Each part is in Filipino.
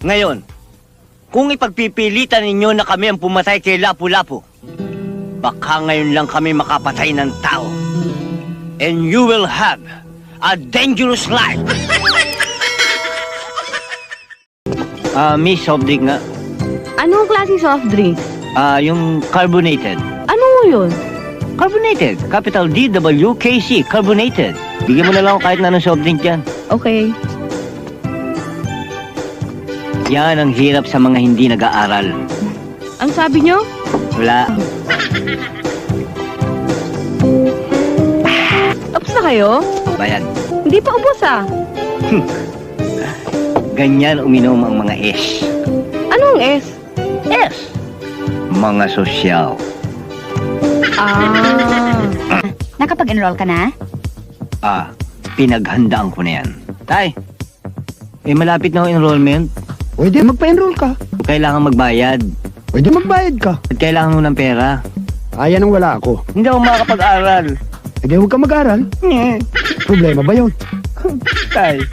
Ngayon, kung ipagpipilitan ninyo na kami ang pumatay kay Lapu-Lapu, baka ngayon lang kami makapatay ng tao. And you will have a dangerous life. Miss soft drink nga. Anong klaseng soft drink? Yung carbonated. Ano yun? Carbonated. Capital D-W-K-C. Carbonated. Bigyan mo na lang ako kahit na anong soft drink dyan. Okay. Yan ang hirap sa mga hindi nag-aaral. Ang sabi nyo? Wala. Tapos na kayo? Bayan. Hindi pa ubos ah. Ganyan uminom ang mga S. Anong S? S. Mga sosyal. Nakapag-enroll ka na? Pinaghandaan ko na yan. Tay, malapit na ang enrollment. Pwede magpa-enroll ka. Kailangan magbayad. Pwede magbayad ka. At kailangan mo ng pera. Ayan ang wala ako. Hindi ako makakapag-aral. Hindi huwag ka mag-aral. Problema ba yun? Tay,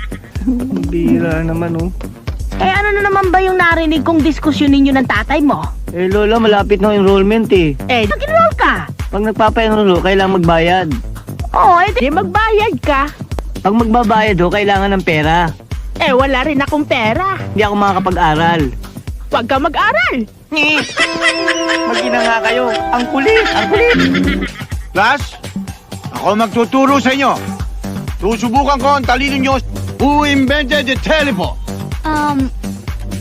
bira naman oh. Ano na naman ba yung narinig kong diskusyon ninyo ng tatay mo? Lola, malapit na ang enrollment eh. Mag-enroll ka. Pag nagpapa-enroll, kailangan magbayad. Oo, di magbayad ka. Pag magbabayad kailangan ng pera. Wala rin akong pera. Hindi ako makakapag-aral. Huwag ka mag-aral. Mag-ina nga kayo. Ang kulit, ang kulit. Class, ako magtuturo sa inyo. Susubukan ko ang talino nyo. Who invented the telephone?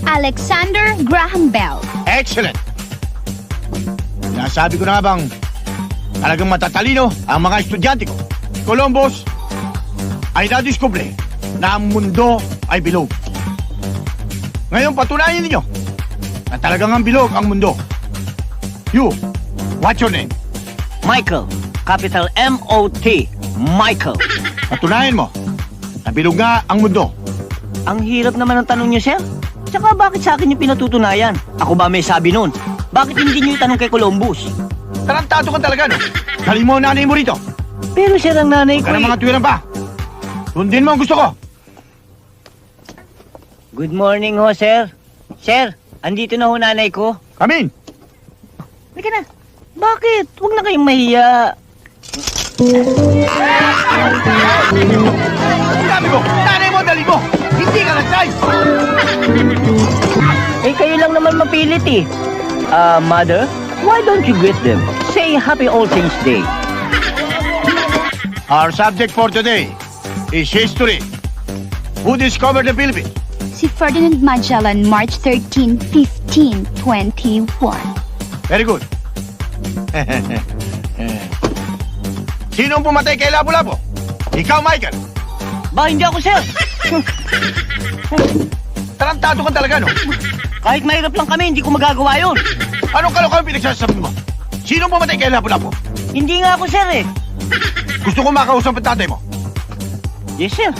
Alexander Graham Bell. Excellent! Nasabi ko na nga bang talagang matatalino ang mga estudyante ko. Columbus ay nadiskubre na ang mundo ay bilog. Ngayon patunayan ninyo na talagang ang bilog ang mundo. You, what's your name? Michael. Capital M-O-T. Michael. Patunayan mo na bilog nga ang mundo. Ang hirap naman ang tanong niyo, sir. Tsaka bakit sa akin yung pinatutunayan? Ako ba may sabi nun? Bakit hindi niyo itanong kay Columbus? Tarantado ka talaga, no? Dali mo ang nanay mo rito. Pero sir, ang nanay ko Kaya mga tuwiran pa. Sundin mo ang gusto ko. Good morning ho, sir. Sir, andito na ho nanay ko. Come in. Halika na. Bakit? Huwag na kayong mahiya. Sabi ko, nanay mo, dali mo. Hindi ka nag-size. Kayo lang naman mapilit eh. Mother, why don't you greet them? Say Happy All Things Day. Our subject for today is history. Who discovered the Philippines? Si Ferdinand Magellan, March 13, 1521. Very good. Sino ang pumatay kay Lapu-Lapu? Ikaw, Michael. Ba, hindi ako, sir. Tarantado ka talaga, no? Kahit mahirap lang kami, hindi ko magagawa yun. Anong kalokohan pinagsasabi mo? Sino ang pumatay kay Lapu-Lapu? Hindi nga ako, sir eh. Gusto ko makausap ang tatay mo. Yes, sir.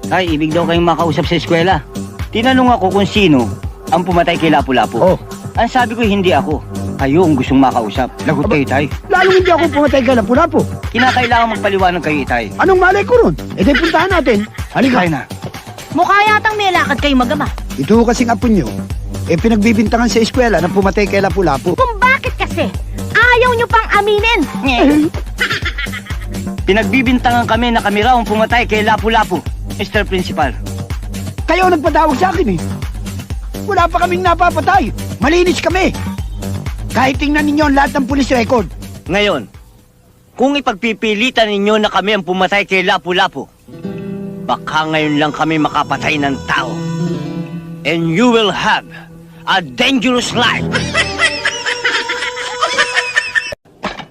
Ay, ibig daw kayong makausap sa eskwela. Tinanong ako kung sino ang pumatay kay Lapu-Lapu. Oh. Ang sabi ko, hindi ako. Kayo ang gustong makausap. Lagot kayo, Itay. Lalong hindi ako pumatay ka Lapu-Lapu. Kinakailangan magpaliwanag kayo, Itay. Anong malay ko ron? Di puntahan natin. Halika. Kaya na. Mukha yatang may lakad kayong magama. Ito kasing apo nyo, pinagbibintangan sa eskwela na pumatay kay Lapu-Lapu. Kung bakit kasi ayaw nyo pang aminin. Pinagbibintangan kami na kami raw ang pumatay kay Lapu-Lapu, Mr. Principal. Kayo ang nagpatawag sa akin eh. Wala pa kaming napapatay. Malinis kami. Kahit tingnan ninyo ang lahat ng police record. Ngayon, kung ipagpipilitan ninyo na kami ang pumatay kay Lapu-Lapu, baka ngayon lang kami makapatay ng tao. And you will have a dangerous life.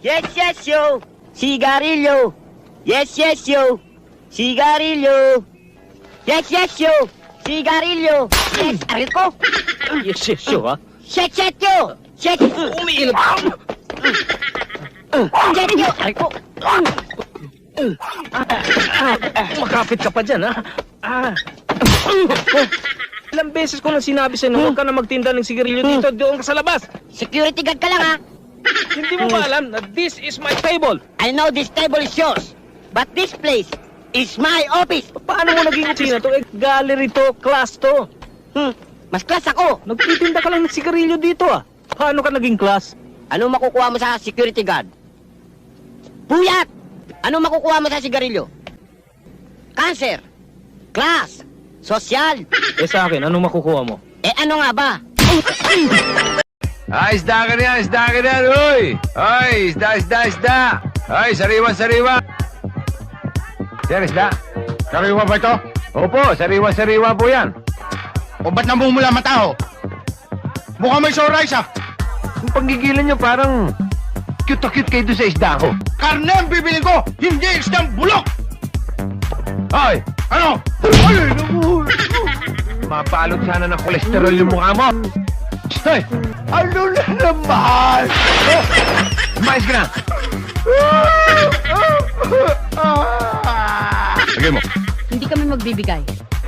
Yes, yes, yo. Sigarilyo. Yes, yes, yo. Sigarilyo. Yes, yes, yo. Sigarilyo. Yes, aral ko. Yes, yes, yo, ha? Shit, shit, yo. Shit. Umiinom. Shit, yo. Aral ko. Makapit ka pa dyan, ha? Ilang beses ko na sinabi sa'yo na huwag ka na magtinda ng sigarilyo dito, doon ka sa labas. Security guard ka lang, ha? Hindi mo ba alam na this is my table? I know this table is yours, but this place is my office. Paano mo naging opisina to? Gallery to, class to. Mas class ako. Nagtitinda ka lang ng sigarilyo dito ah. Paano ka naging class? Ano makukuha mo sa security guard? Puyat! Ano makukuha mo sa sigarilyo? Cancer. Class. Sosyal. Sa akin, ano makukuha mo? Ano nga ba? Ay, isda ka na, uy! Ay, isda! Ay, sariwa! Sir, isda? Sariwa ba ito? Opo, sariwa po yan. O ba't namumula mata ho? Mukhang may sunrise ah. Yung panggigilan nyo parang cute na cute kayo doon sa isda ko. Karne ang bibilin ko, hindi isdang bulok! Ay, Ano? ay, naku! Mapalot sana ng kolesterol yung mukha mo. Ay, Ano na naman? mais ka na. Lagay mo. Hindi kami magbibigay.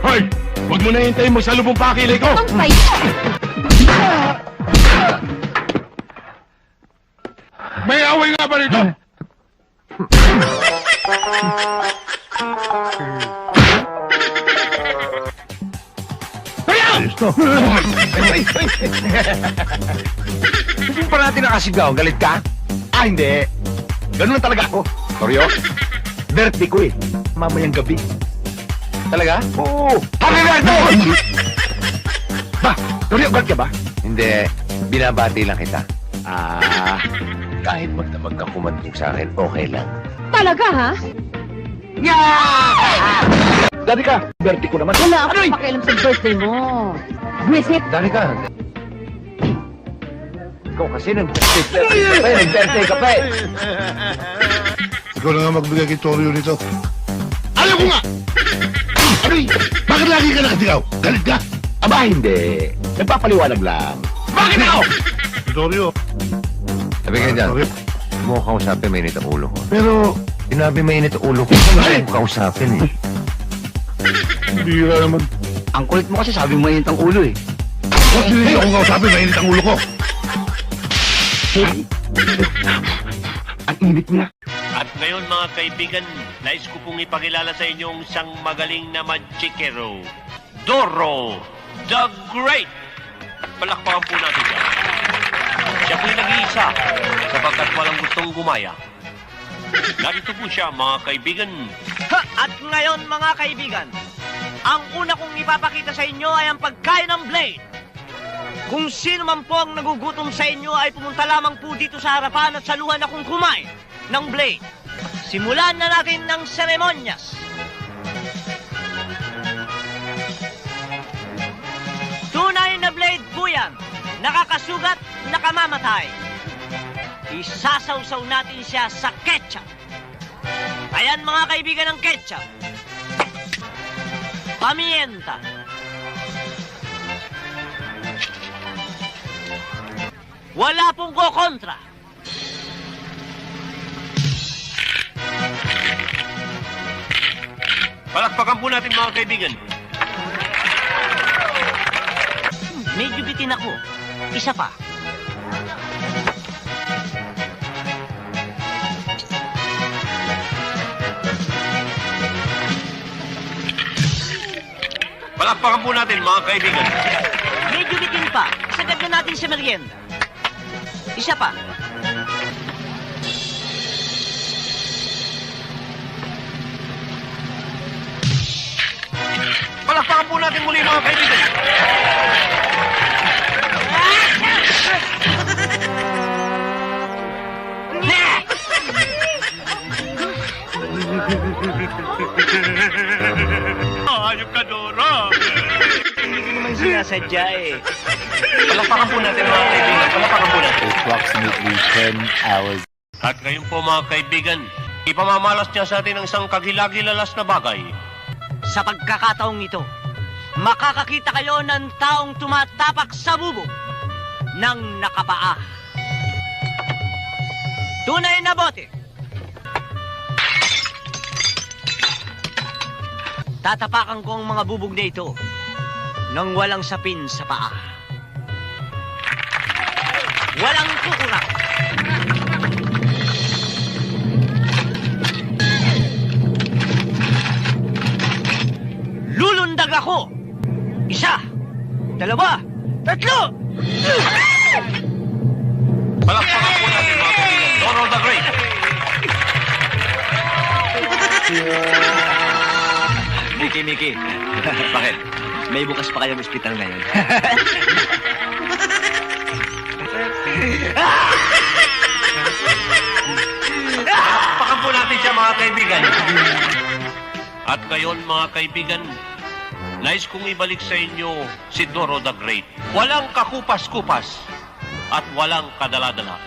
Hoy! Huwag mo na hintayin mo sa lubong pakilay ko! Ang fight! May away nga ba rito? Hindi pa natin nakasigaw. Galit ka? Ah, hindi. Ganun lang talaga ako. Toryo? Birthday ko eh. Mamayang gabi. Talaga? Oo! Happy birthday! Ba, Toryo, galit ka ba? Hindi. Binabati lang kita. Kahit magdamag ka kumantong sa akin, okay lang. Talaga, ha? Dati ka, birthday ko naman. Wala akong pakialam sa birthday mo. Visit! Dali ka. Ikaw kasi nag-birthday ka pa eh. Ikaw na nga magbigay kay Toryo nito. Ayaw ko nga! Aray! Bakit lagi ka nakatigaw? Galit ka? Aba, hindi. Nagpapaliwanag lang. Bakit ako? Toryo. Sabi ka dyan, Toryo. mo kausapin, mainit ang ulo ko. Pero, Sinabi mainit ang ulo ko. Ano ko kausapin eh. bira naman. Ang kulit mo kasi sabi mo mainit ang ulo eh. Ba't hindi akong kausapin? Mainit ang ulo ko. Ang init niya. At ngayon mga kaibigan, nais ko pong ipakilala sa inyo ang isang magaling na magikero, Doro the Great. Palakpakan po natin siya. Siya po'y nag-iisa sapagkat walang gustong gumaya. Narito po siya mga kaibigan. At ngayon mga kaibigan, ang una kong ipapakita sa inyo ay ang pagkain ng blade. Kung sino man po ang nagugutom sa inyo ay pumunta lamang po dito sa harapan at saluhan akong kumain ng blade. Simulan na natin ng seremonyas. Tunay na blade po yan. Nakakasugat, nakamamatay. Isasawsaw natin siya sa ketchup. Ayan mga kaibigan ng ketchup. Pamienta. Wala pong kokontra. Palakpakan po natin mga kaibigan. Medyo bitin ako. Isa pa. Palakpakan po natin mga kaibigan. Medyo bitin pa. Sagad na natin sa merienda. Isa pa. Palakpakan po natin muli mga kaibigan. Ayok ka, Dora. Hindi ko naman sinasadya eh. Palakpakan po natin mga kaibigan. Palakpakan po natin. Approximately 10 hours. At ngayon po mga kaibigan, ipamamalas niya sa atin ang isang kagilagilalas na bagay. Sa pagkakataong ito, makakakita kayo ng taong tumatapak sa bubong ng nakapaa. Tunay na bote. Tatapakan ko ang mga bubog na ito nang walang sapin sa paa. Walang kukurak. Pag ako, 1, 2, 3! Palakpakan po natin mga kaibigan. Doro the Great. Miki. Bakit? May bukas pa kayong ospital ngayon. Palakpakan po natin siya mga kaibigan. At ngayon mga kaibigan, nais kong ibalik sa inyo si Doro the Great. Walang kakupas-kupas at walang kadaladala.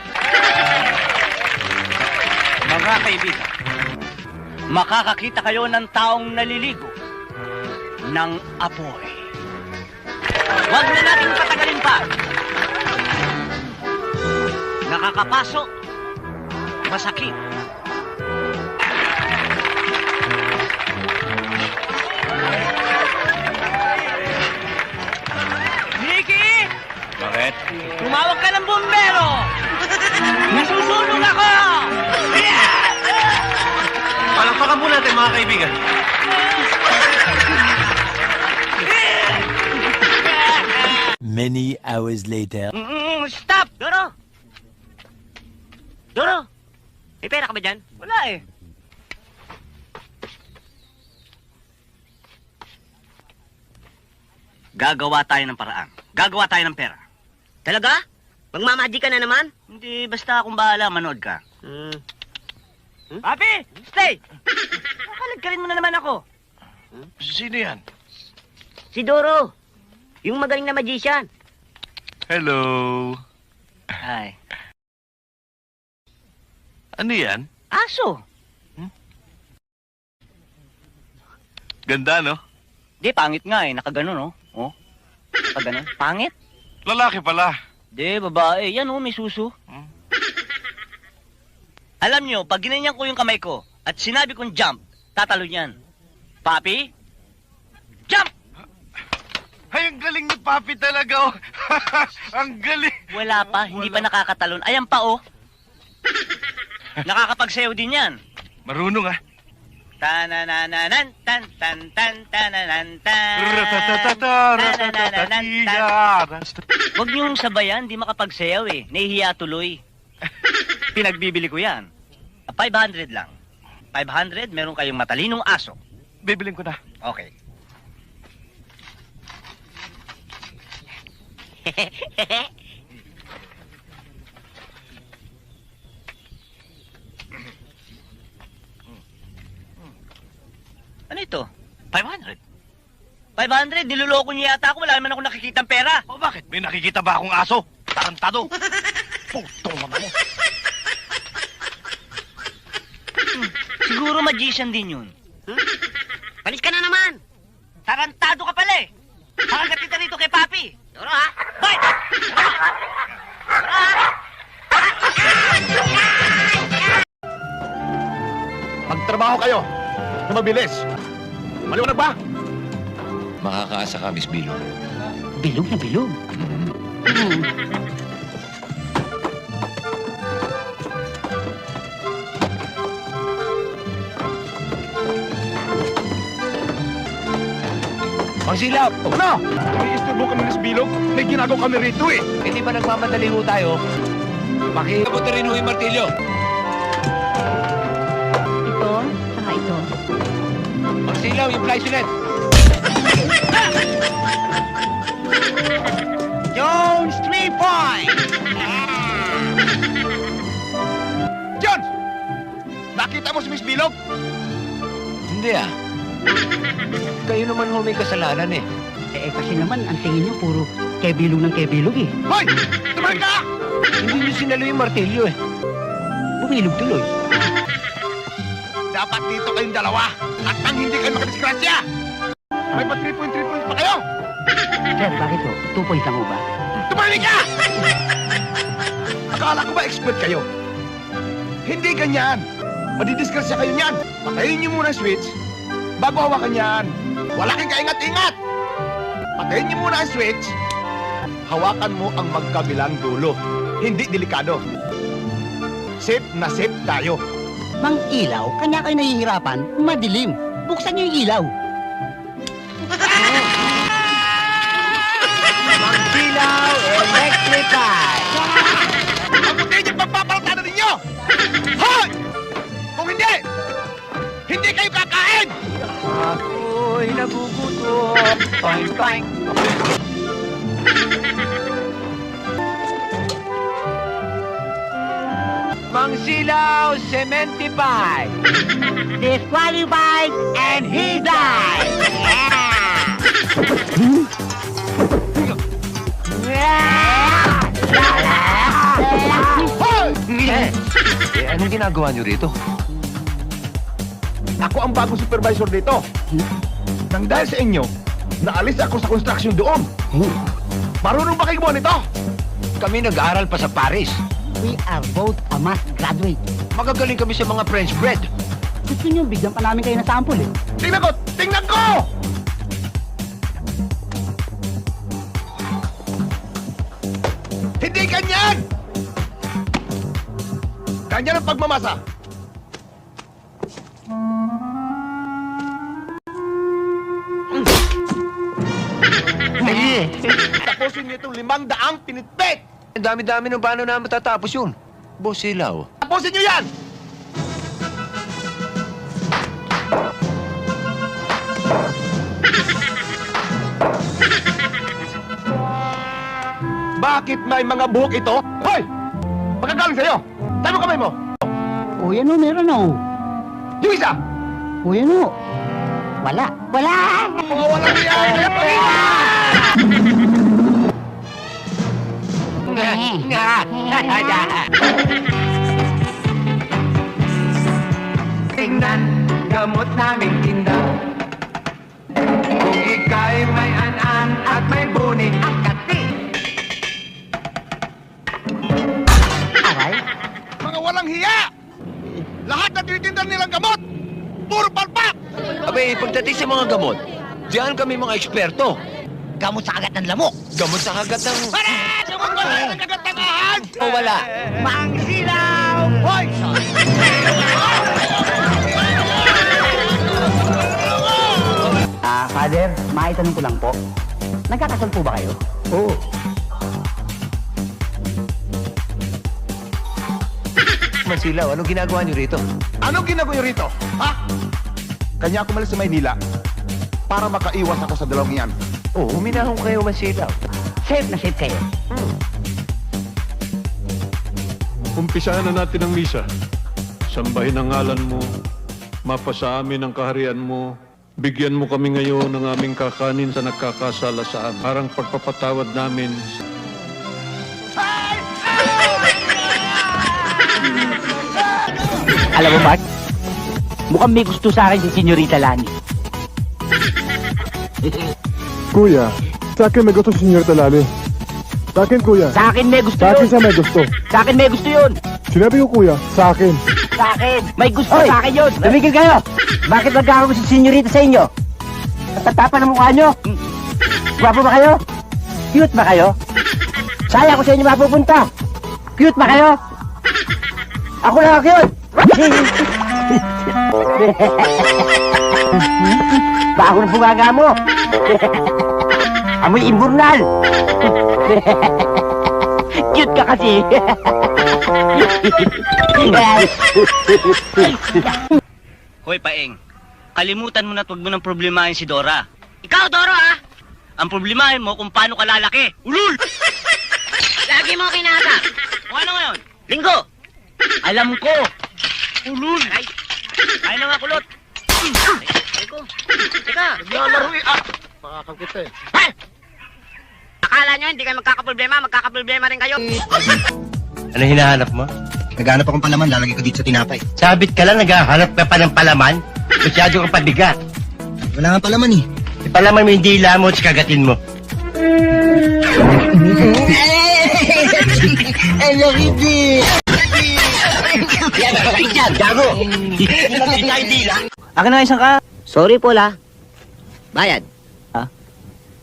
Mga kaibigan, makakakita kayo ng taong naliligo ng apoy. Huwag na nating patagalin pa. Nakakapasok, masakit. Mickey! Bakit? Tumawag ka ng bumbero! Nasusunog ako! Palakpakan po natin mga kaibigan. Many hours later. Stop! Doro! Doro! May pera ka ba dyan? Wala eh. Gagawa tayo ng paraan. Gagawa tayo ng pera. Talaga? Magmamadi ka na naman? Hindi, basta akong bahala, manood ka. Papi! Stay! Kakalagkalin mo na naman ako. Sino yan? Si Doro. Yung magaling na magician. Hello. Ay. Ano yan? Aso! Ganda, no? Di, pangit nga eh. Nakagano, no? Oh. Nakagano. Pangit? Lalaki pala. Di, babae. Yan oh, may suso. Alam nyo, pag ginanyan ko yung kamay ko at sinabi kong jump, tatalo niyan. Papi? Jump! Ay, ang galing ni Papi talaga, oh. Ang galing. Wala pa, hindi pa nakakatalon. Ayan pa, oh. Nakakapagsayaw din yan. Marunong, ah. Tananananan, tan tan tan tananan tan. Huwag niyong sabayan, di makapagsayaw eh. Nahihiya tuloy. Pinagbibili ko yan. 500 lang. 500, meron kayong matalinong aso. Bibiling ko na. Okay. Ano ito? 500. 500? Niloloko niya yata ako. Wala naman ako nakikitang pera. O bakit? May nakikita ba akong aso? Tarantado. Putong mama mo. Siguro magician din yun. Palis ka na naman. Tarantado ka pala eh. Hakagat kita rito kay Papi. Doro ha? Hoy! Magtrabaho kayo. Na mabilis. Maliwanag ba? Makakaasa ka, Miss Bilo. Bilog na bilog. Pangsilap! Ano? May isturbo kami ng bilog. May ginagawa kami rito eh. Hindi ba nagmamadali ho tayo? Pakita rin ho yung martilyo. Ito, saka ito. Magsilaw yung flysonet. Jones 3 points! Jones! Nakita mo si Miss Bilog? Hindi ah. Kayo naman ho may kasalanan eh. Kasi naman, ang tingin niyo puro kebilog ng kebilog eh. Hoy! Tumalag ka! Hindi nyo sinalo yung martilyo eh. Bumilog tuloy. Dapat dito kayong dalawa at nang hindi kayo makadisgrasya. May pa 3 points pa kayo. Sir, bakit to? 2 points lang ho ba? Tumahimik ka! Akala ko ba expert kayo? Hindi ganyan. Madidisgrasya kayo niyan. Patayin niyo muna ang switch bago hawakan yan. Wala kang kaingat-ingat. Patayin niyo muna ang switch. Hawakan mo ang magkabilang dulo. Hindi delikado. Safe na safe tayo. Mang ilaw, kanya kayo nahihirapan, madilim. Buksan niyo yung ilaw. ako'y nagugutom. Toing, toing. Mang Silaw, Cementify. Disqualified and he died! Anong ginagawa niyo rito? Ako ang bagong supervisor dito. Nang dahil sa inyo, naalis ako sa construction doon. Marunong ba kayo gumawa nito? Kami nag-aaral pa sa Paris. We are both a math graduate. Magagaling kami sa mga French bread. Gusto nyo, bigyan pa namin kayo ng sample eh. Tingnan ko! Tingnan ko! Hindi ganyan! Ganyan ang pagmamasa. Tapusin niyo itong 500 pinitpit! Ang dami-dami nung paano na matatapos yun. Boss Silaw. Tapusin niyo yan! Bakit may mga buhok ito? Hoy! Magkagaling sa'yo! Tayo mo kamay mo! O yan o, meron o. Yung isa! O yan o. Wala. Wala! Mga walang yan! Kaya pagkita! Tingnan, gamot naming tinda. Kung ika'y may an-an at may bunig at kati. Aray. Mga walang hiya! Lahat na tinitindan nilang gamot! Puro palpak! Abay, pagdating sa mga gamot, diyan kami mga eksperto. Gamot sa kagat ng lamok. Gamot sa kagat ng... Gamot ba na nagatangahan? O wala. Mang Silaw! Hoy! Father, maitanong ko lang po. Nagkakasal po ba kayo? Oo. Mansilaw, anong ginagawa niyo rito? Anong ginagawa niyo rito? Ha? Kanya ako malis sa Maynila para makaiwas ako sa dalawang iyan. Oo, huminahon kayo, Mansilaw. Safe na safe kayo. Umpisahan na natin ang misa. Sambahin ang ngalan mo, mapasa amin ang kaharian mo, bigyan mo kami ngayon ng aming kakanin sa nagkakasala sa amin. Parang pagpapatawad namin. Alam mo, Mark? Mukhang may gusto sa akin si Senyorita Lani. Kuya, sa akin may gusto si Senyor Talali. Sa akin, kuya. Sa akin may gusto Sa akin yun. siya may gusto. Sa akin may gusto yun. Sinabi ko, kuya, sa akin. Sa akin. May gusto sa akin yun. Tumigil kayo. Bakit magkakaroon si Senyorita sa inyo? Tatapa ng mukha nyo. Gwapo ba kayo? Cute ba kayo? Sayang ko sa inyo mapupunta. Cute ba kayo? Ako lang ang cute. Bago ng bumaga mo. Amoy imburnal. Cute ka kasi. Hoy, Paeng. Kalimutan mo na at huwag mo nang problemahin si Dora. Ikaw, Doro, ha? Ang problemahin mo kung paano ka lalaki. Ulul! Lagi mo kinasa. O ano ngayon? Linggo! Alam ko! Ulul! Ay na nga, kulot! Ay ko! Teka! Naglalaro eh! Ah! Makakagkita eh. Akala nyo hindi kayo magkakaproblema rin kayo. Ano hinahanap mo? Naghanap akong palaman, lalagay ko dito sa tinapay. Sabit ka lang, naghahanap ka pa ng palaman? Masyado kang pabigat. Wala nga palaman eh. Ipalaman mo yung dila mo at kagatin mo. Hello, Kitty! Yan, nakakain dyan, gago! Hindi tayo dila. Akin na isang ka. Sorry, Paul, ha? Bayad.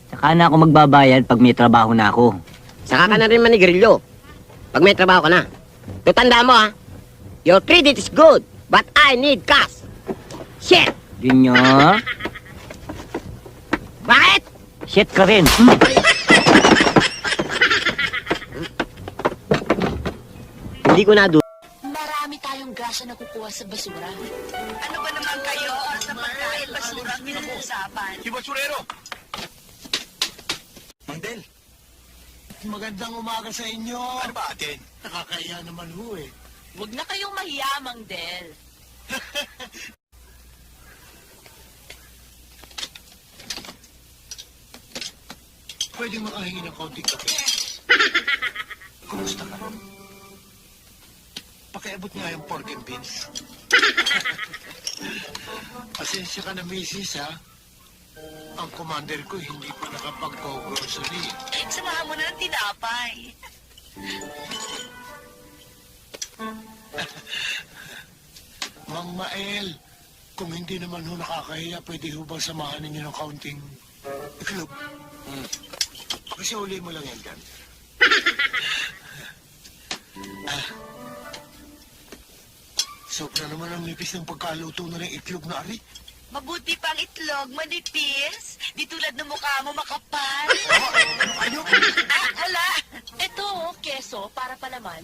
Saka na ako magbabayad pag may trabaho na ako. Saka ka na rin manigrilyo. Pag may trabaho ka na. Tutanda mo, ha? Your credit is good, but I need cash. Shit! Junior? Bakit? Shit ka rin. Hindi ko na Marami tayong wala siya nakukuha sa basura. Ano ba naman kayo? Sa pagkain, basura ang pinag-uusapan. Si Basurero! Mandel, Magandang umaga sa inyo. ano ba atin? Nakakaya naman ho eh. Huwag na kayong mahiya, Mang Del. Pwede makahingi ng kaunting kape. Kumusta ka? Pakiabot nga yung pork and beans. Pasensya ka na, misis, ha? Ang commander ko hindi pa nakapag-grocery. Samahan mo na ng tinapay. Mang Mael, kung hindi naman ho nakakahiya, pwede ho bang samahan ninyo ng kaunting iklog? Pakisauli mo lang yan, Gan. Sobra naman ang nipis ng pagkaluto na ng iklog na ari. Mabuti pang itlog, manipis. Di tulad ng mukha mo makapal. Ano? Hala! Ito, keso, para pa naman.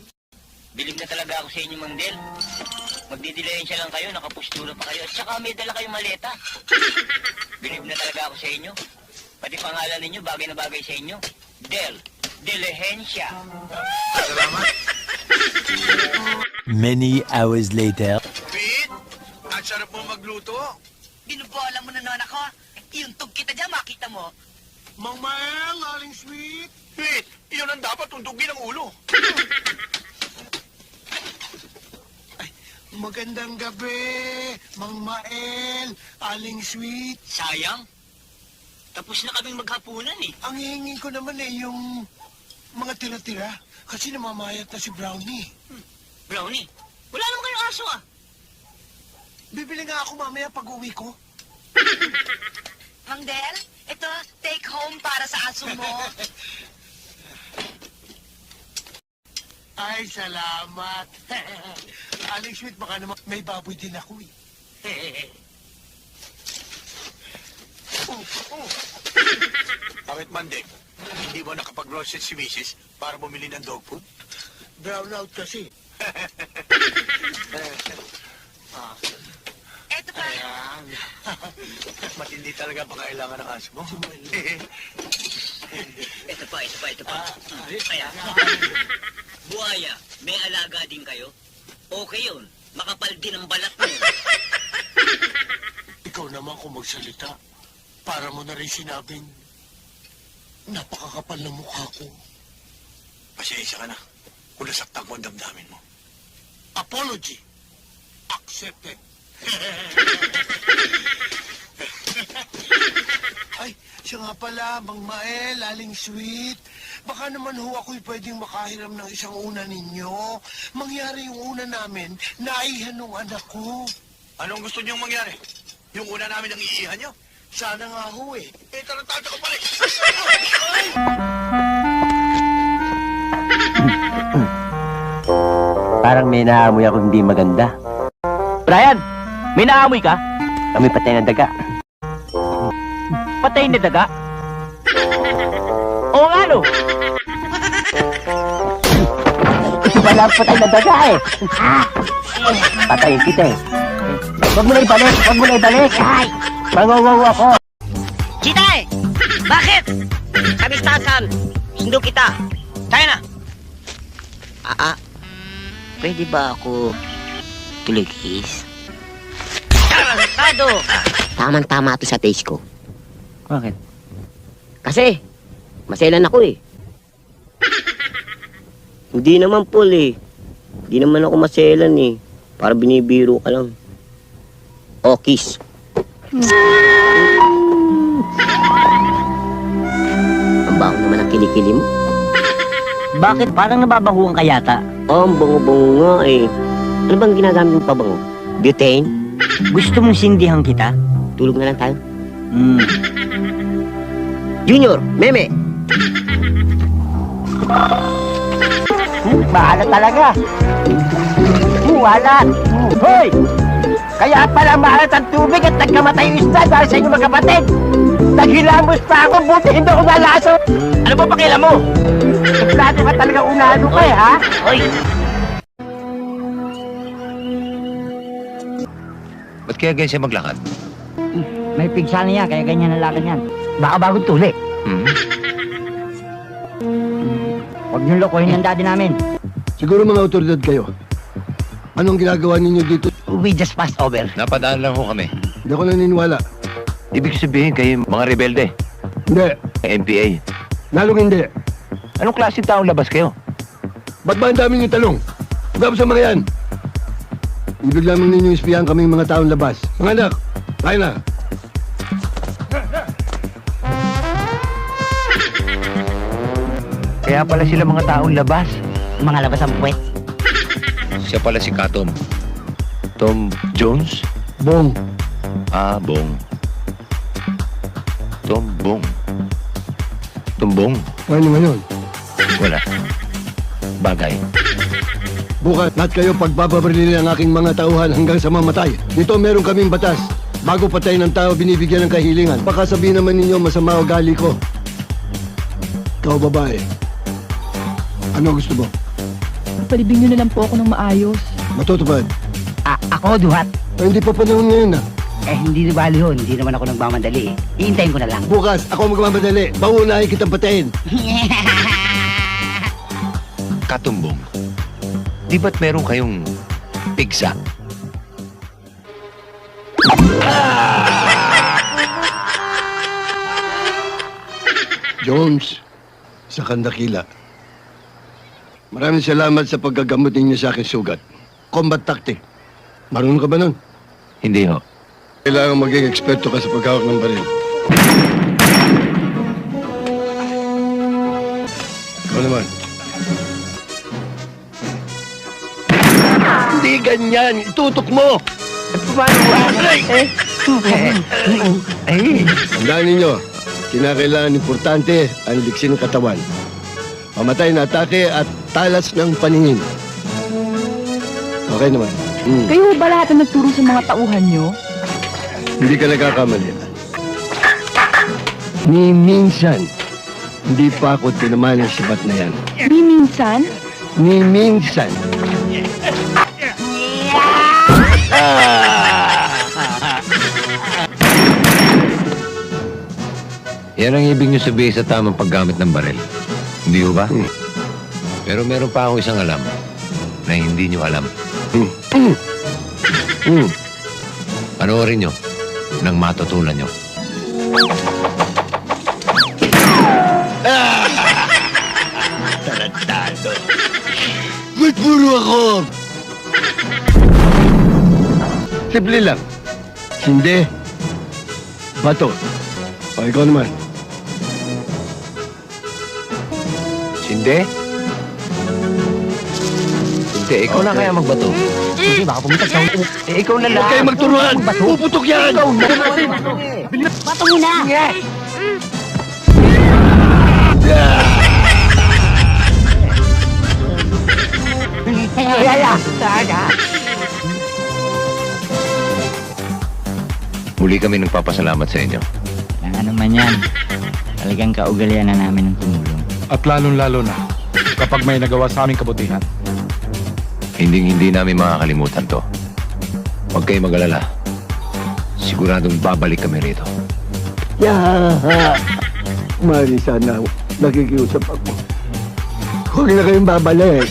Bilib na talaga ako sa inyo, Mang Del. Magdidilayan siya lang kayo, nakapustura pa kayo. At saka may dala kayong maleta. Bilib na talaga ako sa inyo. Pati pangalan ninyo, bagay na bagay sa inyo. Del. Diligencia. Salamat. Many hours later. Pete, ang sarap mo magluto. Binubola mo na noon ako. Iuntog kita dyan, makita mo. Mang Mael, aling sweet. Pete, iyon ang dapat tundugin ang ulo. Magandang gabi, Mang Mael, aling sweet. Sayang. Tapos na kaming maghapunan eh. Ang hihingin ko naman yung mga tira-tira kasi namamayat na si Brownie. Brownie, wala naman kayong aso ah. Bibili nga ako mamaya pag uwi ko. Mang Del, ito, take home para sa aso mo. Ay, salamat. Aling sweet, baka naman may baboy din ako eh. Bakit, Mandek? Hindi mo nakapag-grocery si Mrs. para bumili ng dog food? Brown out kasi. Ito pa. Ayan. Matindi talaga ang pangailangan ng aso mo. Ito pa. Kaya, buhaya, may alaga din kayo? Okay yun. Makapal din ang balat mo. Ikaw naman kung magsalita, para mo na rin sinabing napakakapal ng mukha ko. Pasensya ka na kung nasaktan ko ang damdamin mo. Apology accepted. Ay, siya nga pala, Mang Mael, aling sweet. Baka naman ho ako'y pwedeng makahiram ng isang una ninyo. Mangyari yung una namin, naihan ng anak ko. Anong gusto niyong mangyari? Yung una namin ang iihan niyo? Sana nga ho eh. Tarantado ka pala. Parang may naamoy ako hindi maganda. Brian, may naamoy ka? Kami patay ng daga. Patay na daga? Oo nga no. Wala patay ng daga eh. Patayin kita eh. Huwag mo na ibalik! Huwag mo na ibalik! Ay! Mangungungo ako! Chitay! Bakit? Kabistasan! Sundo kita! Tayo na! Pwede ba ako tuligis? Tarantado! Tamang-tama to sa taste ko. Bakit? Kasi, maselan ako eh. Hindi naman Paul eh. Hindi naman ako maselan eh. Para binibiro ka lang. O, kiss. Ang baho naman ang kilikili mo. Bakit? Parang nababahuan ka yata. Oh, ang bango-bango nga eh. Ano bang ginagamit mong pabango? Butane? Gusto mong sindihan kita? Tulog na lang tayo. Hmm. Junior, Meme. Bahala talaga! Wala! Hoy! Kaya pala maalat ang tubig at nagkamatay yung isda dahil sa inyong magkapatid! Naghilamos pa ako, buti hindi ako nalaso! Ano ba pakila mo? Suplado ka talaga unahan mo kayo, ha? Hoy! Ba't kaya ganyan siya maglakad? May pigsa niya, kaya ganyan ang lakad yan. Baka bagong tuli. Hmm? Huwag niyong lokohin ang daddy namin. Siguro mga otoridad kayo. Anong ginagawa ninyo dito? We just passed over. Napadaan lang ho kami. Hindi ako naniniwala. Ibig sabihin kayo mga rebelde. Hindi. MPA. Lalong hindi. Anong klase taong labas kayo? Ba't ba ang dami niyo talong? Huwag sa mga yan. Ibig lamang ninyo ispihan kaming mga taong labas. Mga anak, tayo na. Kaya pala sila mga taong labas. Mga labas ang puwet. Siya pala si Katom. Tom Jones? Bong. Ah, Bong. Tom Bong. Tumbong? Ano nga yun? Wala. Bagay. Bukas, lahat kayo pagbababarilin ang aking mga tauhan hanggang sa mamatay. Dito meron kaming batas. Bago patay ng tao, binibigyan ng kahilingan. Baka sabihin naman ninyo masama ugali ko. Ikaw, babae. Ano gusto mo? Palibing nyo na lang po ako ng maayos. Matutupad. Ako, duhat. Hindi pa panahon ngayon ah. Hindi bali ho. Hindi naman ako nagmamadali eh. Iintayin ko na lang. Bukas, ako magmamadali. Paunahin kitang patayin. Katumbong. Di ba't meron kayong pigsa? Jones, sa Kandakila. Maraming salamat sa paggagamot ninyo sa aking sugat. Combat tactic. Marunong ka ba nun? Hindi ho. Kailangan maging eksperto ka sa paghawak ng baril. Ikaw naman. Hindi ganyan! Itutok mo! Tandaan ninyo, kinakailangan importante ang liksi ng katawan. Mamatay na atake at talas ng paningin. Okay naman. Kayo ba lahat ang nagturo sa mga tauhan nyo? Hindi ka nagkakamali. Ni minsan, hindi pa ako tinamaan ng sibat na yan. Di minsan? Ni minsan. Yan ang ibig nyo sabihin sa tamang paggamit ng baril. Hindi ho ba? Pero meron pa akong isang alam na hindi nyo alam. Panoorin nyo nang matutulan nyo. Tarantado. Ba't puro ako? Simple lang. Hindi. Bato. O, ikaw naman. Sinde? Sinde, ikaw na kaya magbato. Hindi, baka pumitak sa ulo. Ikaw na lang. Huwag kayong magturuan! Puputok yan! Ikaw na. Bato mo na! Muli kami nagpapasalamat sa inyo. Ano man yan, talagang kaugalian na namin ng tumulong. At lalong-lalo na kapag may nagawa sa aming kabutihan. Hindi namin makakalimutan to. Huwag kayo mag-alala. Siguradong babalik kami rito. Mari sana nakikiusap ako. Huwag na kayong babalik.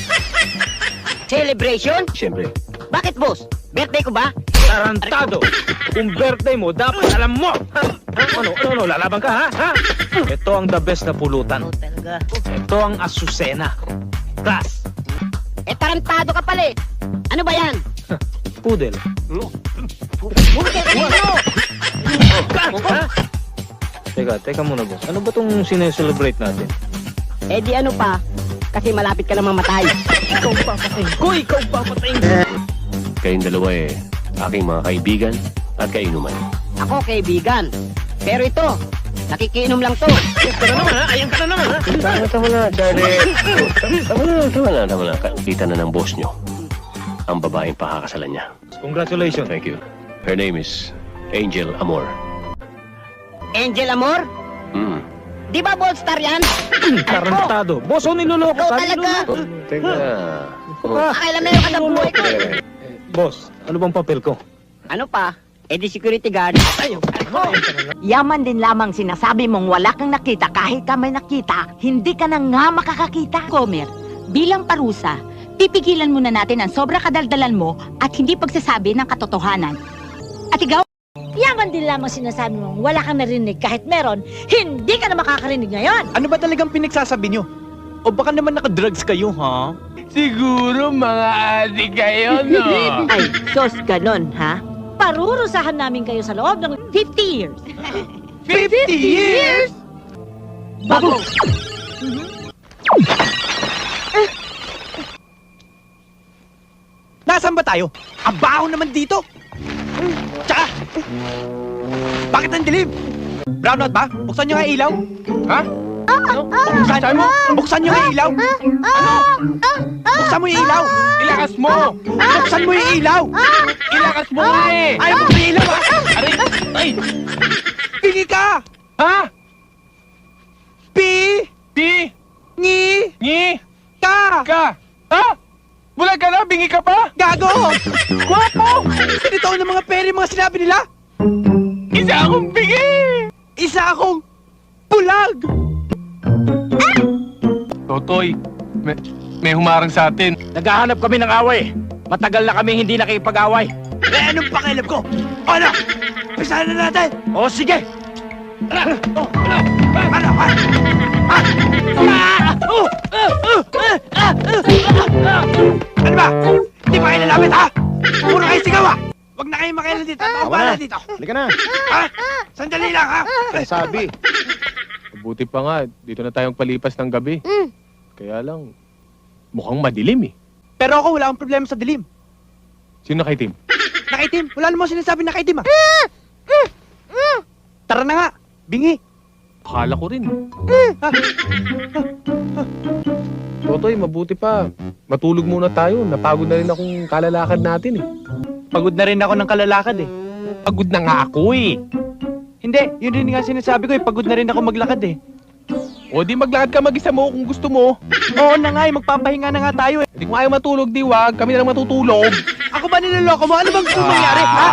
Celebration? Siyempre. Bakit, boss? Birthday ko ba? Tarantado! Kung birthday mo, dapat alam mo! Ano, lalaban ka, ha? Ito ang the best na pulutan. Talaga. Ito ang Azucena. Class! Tarantado ka pala eh. Ano ba yan? Pudel. Teka muna, boss. Ano ba itong sineselebrate natin? Di ano pa? Kasi malapit ka na mamatay. Ikaw papatayin ko! Ikaw papatayin ko! Kayong dalawa aking mga kaibigan at kainuman. Ako kaibigan. Pero ito, nakikiinom lang to. Ito na naman, ha? Ayan ka na naman, ha? Tama na, Charlie. Tama na. Kita na ng boss nyo ang babaeng pakakasalan niya. Congratulations. Thank you. Her name is Angel Amor. Angel Amor? Di ba Bold Star yan? Tarantado. Boss, niloloko Ikaw ka. talaga. Teka. Akala meron ka sa buhay ko. Boss, ano bang papel ko? Ano pa? Eh di security guard. Yaman din lamang sinasabi mong wala kang nakita kahit ka may nakita, hindi ka na nga makakakita. Comer, bilang parusa, pipigilan muna natin ang sobra kadaldalan mo at hindi pagsasabi ng katotohanan. At ikaw, Yaman din lamang sinasabi mong wala kang narinig kahit meron, hindi ka na makakarinig ngayon. Ano ba talagang pinagsasabi nyo? O baka naman nakadrugs kayo, ha? Siguro mga adik kayo, no? Ay, sos ganon, ha? Parurusahan namin kayo sa loob ng 50 years. 50 years? Bago! Nasaan ba tayo? Ang baho naman dito! Tsaka! Bakit ang dilim? Brownout ba? Buksan nyo nga ilaw? Ha? Buksan mo? Buksan nyo nga ilaw? Ano? Buksan mo yung ilaw! Ilakas mo! Buksan mo yung ilaw! Ilakas mo nga eh! Ayaw mo yung ilaw, ha? Aray! Ay! Pingi ka! Ha? Ngi! Ka! Ha? Bulag ka na? Bingi ka pa? Gago! Guwapo! Ganito ng mga peri mga sinabi nila? Isa akong bingi! Isa akong bulag! Totoy, may humarang sa atin. Naghahanap kami ng away. Matagal na kami hindi nakipag-away. Eh, anong pakialam ko? Ano? Pisahan na natin! O sige! Ano? Ano ba? Hindi ba kayo lalapit, ha? Puro kayo sigaw, ha? Huwag na kayo makailan dito. Ako ba dito? Halika na. Ha? Sandali lang, ha? Sabi. Mabuti pa nga, dito na tayong palipas ng gabi. Kaya lang, mukhang madilim eh. Pero ako, wala akong problema sa dilim. Sino nakaitim? Nakaitim? Wala namang sinasabi nakaitim, ha? Tara na nga. Bingi. Akala ko rin. Totoy, mabuti pa. Matulog muna tayo. Napagod na rin akong kalalakad natin eh. Pagod na rin ako ng kalalakad, eh. Pagod na nga ako eh. Hindi, yun rin nga sinasabi ko, eh. Pagod na rin ako maglakad, eh. O di maglakad ka mag-isa mo kung gusto mo. Oo na nga, eh. Magpapahinga na nga tayo, eh. Hindi kung ayaw matulog, di wag. Kami na lang matutulog. Ako ba niloloko mo? Ano bang gusto mangyari, ha?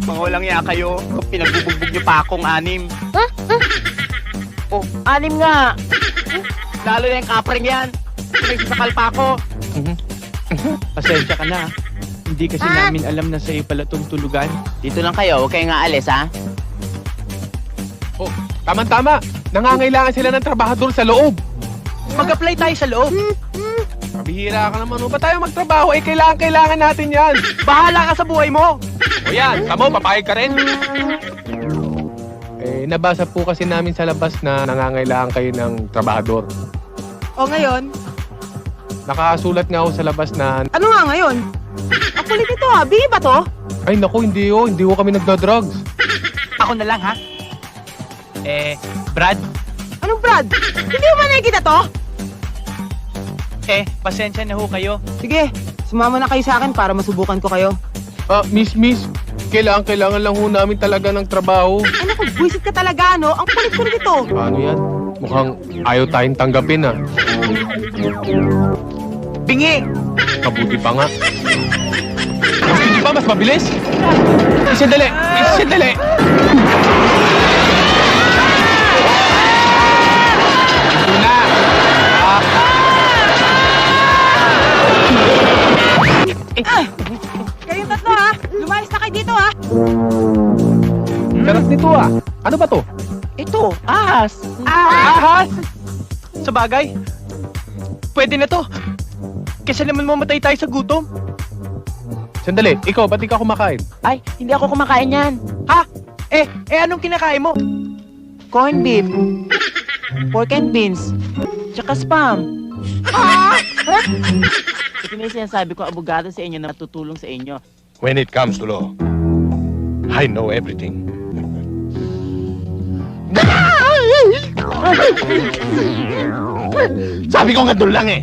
Mga walang iya kayo. Pinagbubugbog niyo pa akong anim. Oh, anim nga. Lalo na yung kapring yan. Nagsasakal pa ako. Pasensya ka na. Hindi kasi namin alam na sa'yo pala itong tulugan. Dito lang kayo. Huwag kayong aalis, ha? Oh, tama-tama. Nangangailangan sila ng trabahador sa loob. Mag-apply tayo sa loob. Pabihira ka naman. O ba tayo magtrabaho? Eh, kailangan natin yan. Bahala ka sa buhay mo. O yan, tamo, papayag ka rin. Eh, nabasa po kasi namin sa labas na nangangailangan kayo ng trabahador. O ngayon? Nakasulat nga ako sa labas na... Ano nga ngayon? Ang kulit ito, ha? Bihi ba to? Ay, naku, hindi ho. Hindi ho kami nagda-drugs. Ako na lang, ha? Brad? Anong Brad? Hindi mo ba nakikita to? Pasensya na ho kayo. Sige, sumama na kayo sa akin para masubukan ko kayo. Miss, kailangan lang ho namin talaga ng trabaho. Ano kung buwisit ka talaga, no? Ang kulit-kulit ito. Paano yan? Mukhang ayaw tayong tanggapin, ah. Bingi! Mabuti pa nga. Mas hindi ba? Mas mabilis? Isandali! Ito na! Kayong tatlo, ha? Lumayas na kayo dito, ha? Karas nito, ah. Ano ba to? Ito, ahas. Ahas? Sa bagay, pwede na to. Kasi naman mamatay tayo sa gutom. Sandali, ikaw, ba't di ka kumakain? Ay, hindi ako kumakain yan. Ha? Anong kinakain mo? Corned beef, pork and beans, tsaka spam. Ito na yung sinasabi ko, abogado sa inyo na natutulong sa inyo. When it comes to law, I know everything. Sabi ko nga doon lang eh.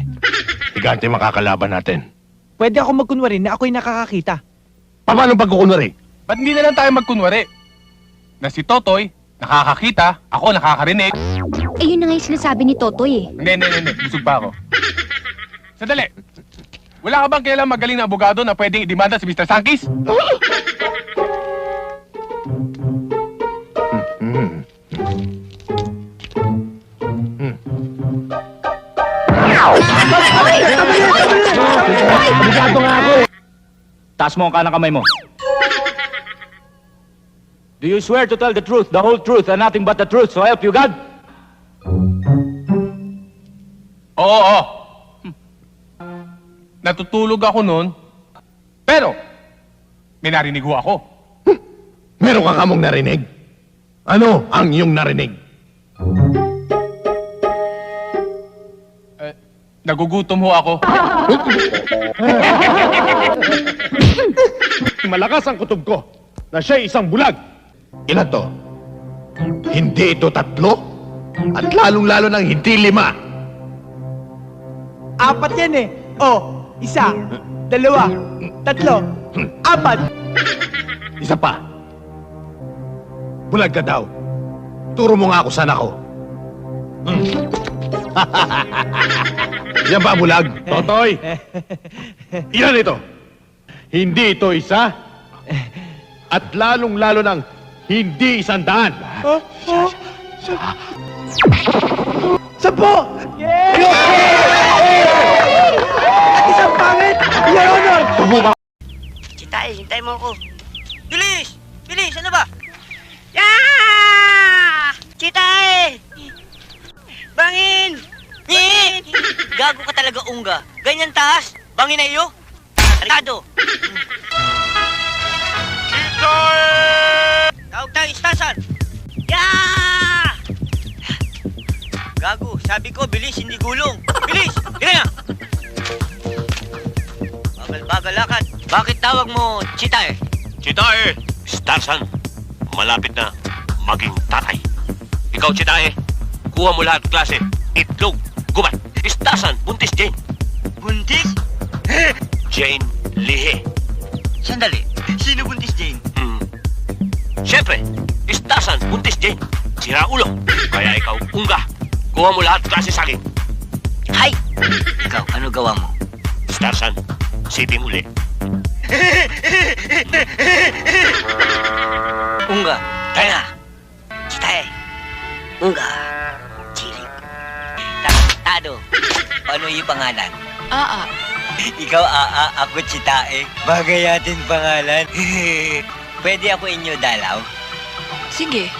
Higante makakalaban natin. Pwede ako magkunwari na ako'y nakakakita. Paano pagkukunwari? Ba't hindi na lang tayo magkunwari? na si Totoy nakakakita, ako nakakarinig. Eh, yun na nga yung sinasabi ni Totoy eh. Hindi. Busog pa ako. Sandali. Wala ka bang kailang magaling na abogado na pwedeng idemanda si Mr. Sankis? Abogado nga ako eh. Taas mo ang kanang kamay mo. Do you swear to tell the truth, the whole truth, and nothing but the truth, so help you God? Oo. Natutulog ako noon, pero may narinig ho ako. Meron ka kamong narinig? Ano ang iyong narinig? Nagugutom ho ako. Malakas ang kutob ko na siya'y isang bulag. Ilan to? Hindi ito 3? At lalong-lalo ng hindi 5. 4 yan eh. Oh, 1, 2, 3, 4. Isa pa. Bulag ka daw. Turo mo nga ako saan ako. Yan ba bulag? Totoy? Ilan ito? Hindi ito 1. At lalong-lalo ng hindi 100. 10! At isang pangit! Your Honor! Chitay, hintay mo ako. Bilis! Bilis! Ano ba? Yeah! Chitay! Bangin! Gago ka talaga, Unga. Ganyan taas. Bangin na iyo. Alikado. Tawag tayo, istasan. Yeah! Gago, sabi ko, bilis, hindi gulong. Bilis! Hindi na! Bagal-bagal lakad. Bakit tawag mo Chitay? Chitae, Starsan, malapit na maging tatay. Ikaw, Chitae, kuha mo lahat klase. Itlog, gubat, Starsan, buntis Jane. Buntis? Jane Lihe. Sandali, sino buntis Jane? Siyempre, Starsan, buntis Jane. Sira ulo. Kaya ikaw, Unga, kuha mo lahat klase saging. Hay! Ikaw, ano gawa mo? Starsan, siping uli. Unga, kaya. Chitay. Unga. Chilik. Tado. Ano yung pangalan? Aa. Ikaw, ako Chitae. Bagay natin pangalan. Pwede ako inyo dalaw? Sige.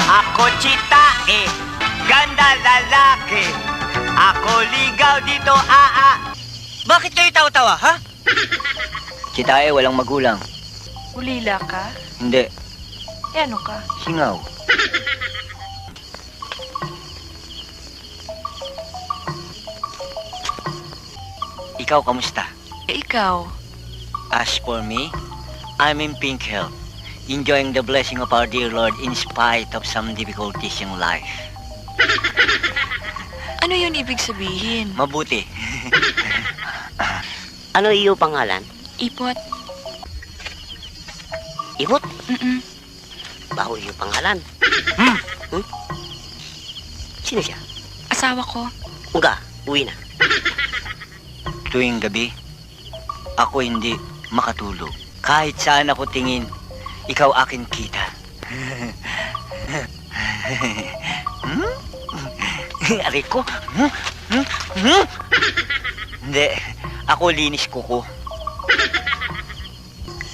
Ako Chitae. Ganda lalaki. Ako ligaw dito, Bakit kayo tawa-tawa, ha? Chitae, walang magulang. Ulila ka? Hindi. Eh, ano ka? Singaw. Ikaw, kamusta? Eh, ikaw? As for me, I'm in pink health, enjoying the blessing of our dear Lord in spite of some difficulties in life. Ano yun ibig sabihin? Mabuti. Ano iyo pangalan? Ipot. Ibot? Baho iyo pangalan. Sino siya? Asawa ko. Unga, uwi na. Tuwing gabi, ako hindi makatulog. Kahit saan ako tingin, ikaw akin kita. Aray ko? Hindi, ako linis kuko.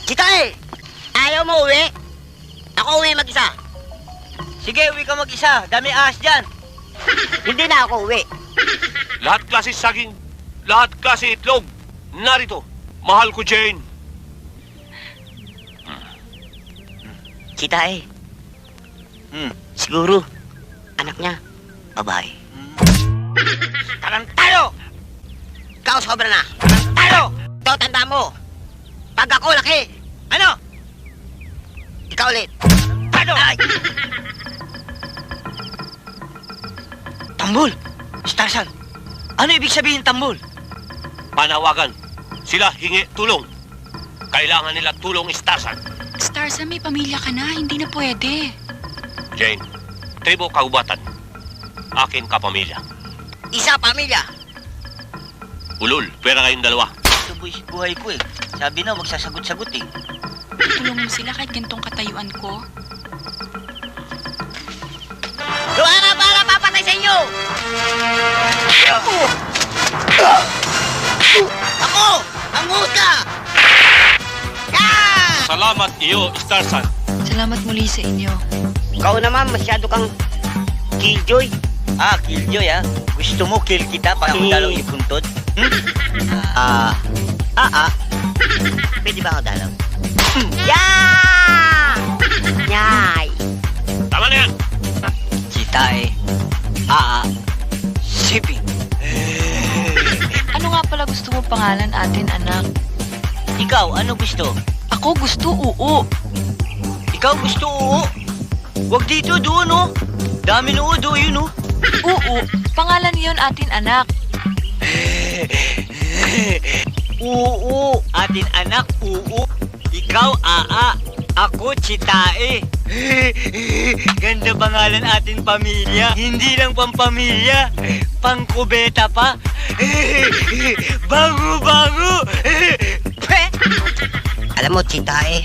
Chitae! Ayaw mo uwi? Ako uwi mag-isa. Sige, uwi ka mag-isa. Dami ahas dyan. Hindi na ako uwi. Lahat klase saging, lahat klase itlog. Narito, mahal ko Jane. Chitae. Siguro, anak niya, babae. Tarantado! Ikaw sobra na. Tarantado! Ito, tanda mo. Pag ako laki, Ano? ikaw ulit. Tarantado! Tambol! Starsan, ano ibig sabihin tambol? Panawagan, sila hingi tulong. Kailangan nila tulong Starsan. Star Tarzan, may pamilya ka na. Hindi na pwede. Jane, tribo kaubatan. Akin kapamilya. Isa pamilya. Ulul, pera kayong dalawa. Ito buhay ko eh. Sabi na, wag sasagot-sagot eh. Tulungan mo sila kahit gantong katayuan ko. Gawa ka para papatay sa inyo! Ako! Ang husga! Salamat iyo, Starsan. Salamat muli sa inyo. Ikaw naman, masyado kang killjoy. Ah, Killjoy ah. Gusto mo kill kita para akong dalawang ipuntod? Pwede ba ako dalaw? Yeah! Yay! Tama na yan! Chitae. Shipping. Ano nga pala gusto mo pangalan atin, anak? Ikaw, ano gusto? Ako gusto oo. Ikaw gusto oo? Wag dito, doon oh. Dami na udo, yun oh. Oo, pangalan yon atin, anak. Oo, atin anak, oo. Ikaw, Ako, Chitae. Ganda pangalan atin pamilya. Hindi lang pampamilya, pangkubeta pa. Bango-bango. Alam mo, Chitae,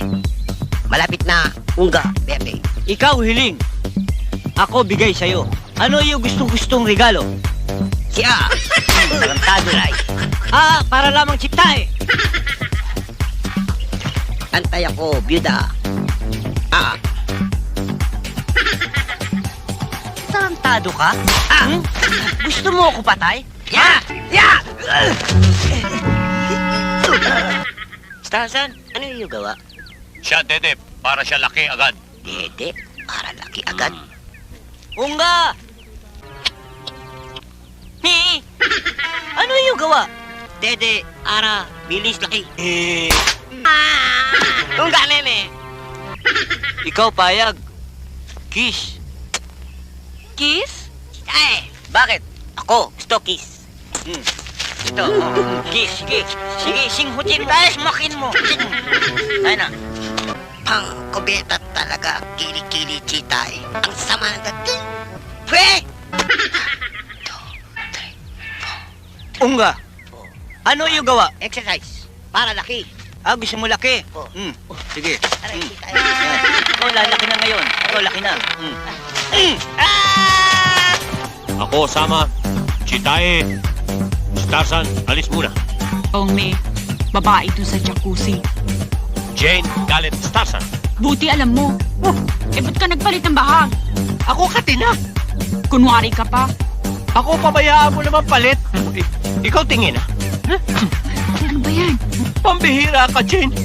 malapit na Unga, bebe. Ikaw, Hiling. Ako, bigay sa'yo. Ano yung gustong-gustong regalo? Siya! Tarantado lang. Para lamang Chitae. Antay ako, byuda. Tarantado ka? Gusto mo ako patay? Starsan, ano yung gawa? Siya, Dede, para siya laki agad. Dede, para laki agad. Unga! Ni! Ano yung gawa? Dede, ara, bilis laki. Unga, nene. Ikaw, payag. Kiss. Kiss? Bakit? Ako, gusto kiss. Ito. Kiss, sige. Sige, singhutin mo. Smakin mo. Tayo na. Pangkubeta talaga, kili-kili, Chitae. Ang sama ng dating. Pre! Unga. Ano yung gawa? Exercise. Para laki. Gusto mo laki? Sige. Aray, Chitae. Ikaw, lalaki na ngayon. Ikaw, laki na. Ako, Sama, Chitae, Starsan, alis muna. May babae dun sa jacuzzi. Jane, galit, Starsan. Buti alam mo. Ba't ka nagpalit ng bahag? Ako, katina. Kunwari ka pa. Ako, pabayaan mo naman palit. Ikaw tingin, Ano ba yan? Pambihira ka, Jane.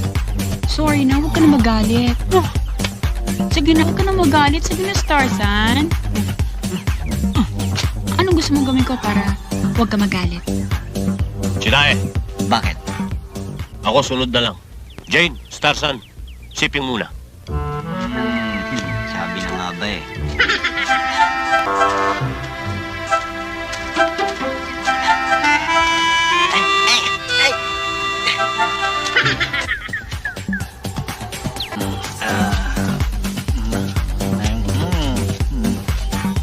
Sorry na, huwag ka na magalit. Sige na, huwag ka na magalit. Sige na, Starsan. Anong gusto mong gawin ko para huwag ka magalit? Chitae, Bakit? ako sunod na lang. Jane, Starsan, siping muna. Sabi na nga ba eh.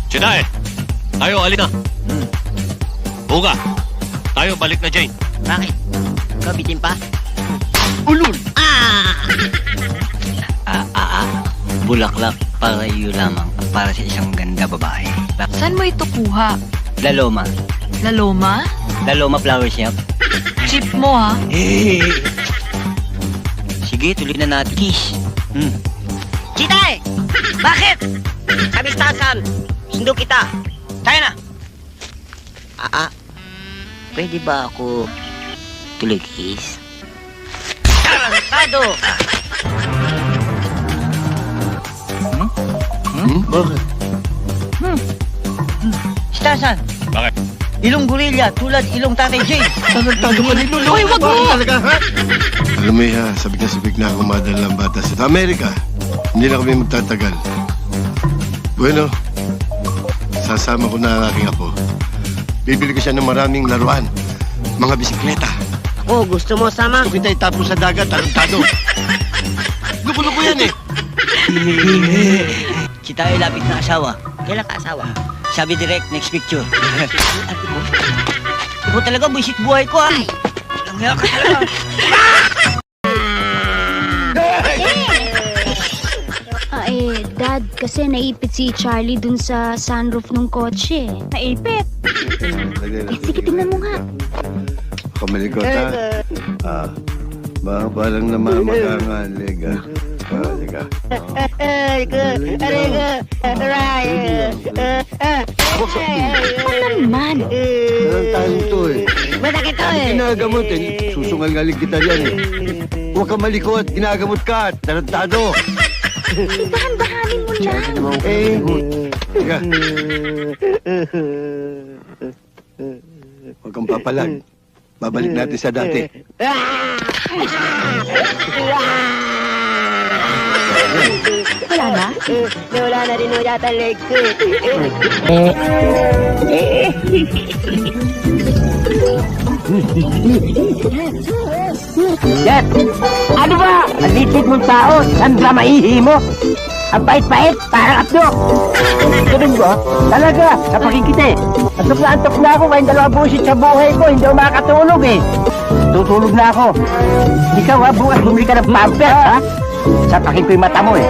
Chitae, tayo alin na. Buga, tayo balik na, Jane. Bakit? Kabitin pa? Ulul! Bulaklak para iyo lamang. Para sa isang ganda babae. Saan mo ito kuha? Laloma. Laloma? Laloma Flower Shop. Chip mo ha? Sige, tuloy na natin. Kiss. Chitae! Bakit? Kami Starsan. Sundo kita. Tayo na. Pwede ba ako tuloy kiss? Tarantado! Bakit? Starsan. Bakit? Ilong gorilla tulad ilong Tatay Jane. Tarantado ka ni Lolo. Hoy, wag mo! Talaga, ha? Alam mo, sabik na sabik na ako madalang bata sa Amerika. Hindi na kami magtatagal. Bueno, sasama ko na ang aking apo. Bibili ko siya ng maraming laruan. Mga bisikleta. Ako, gusto mo sama? Gusto kita itapos sa dagat, tarantado. Luko-luko yan eh. Si tayo lapit na asawa. Kailan ka asawa? Sabi direct, next picture. Ikaw talaga, buisit buhay ko, ah. Langya ka talaga. Dad, kasi naipit si Charlie dun sa sunroof ng kotse. Naipit? Sige, tingnan mo nga. Kamalikot ha. Baka lang naman makangalig ha. Liga. Ano naman? Anong tayo to eh? Masakit to eh. Ginagamot eh. Susungal-ngalig kita yan eh. Huwag ka malikot. Ginagamot ka. Tarantado. Dahan-dahanin mo lang. Liga. Huwag kang papalag. Babalik natin sa dati. Wala na? Wala na rin yata leg ko Jeff! Ano ba? Ang litit mong tao, saan ba maihi mo? Ang pait-pait, parang atlo. Ganun ba? Talaga, sapakin kita eh. Antok na ako, kayong dalawang busit sa buhay ko, hindi ako makakatulog eh. Tutulog na ako. Ikaw ha, bukas bumili ka ng pampers ha? Sapakin ko yung mata mo eh.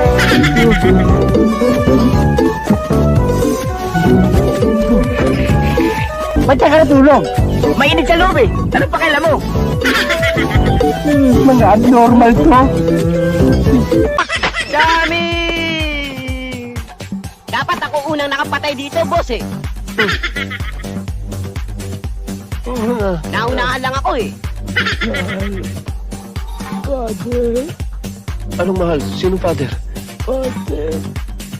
Ba't ka natulog? Mainit sa loob eh. Ano pa kailan mo? Mga abnormal to. Dami! Dapat ako unang nakapatay dito, boss eh. Naunahan lang ako eh. Father. Anong mahal? Sino father? Father.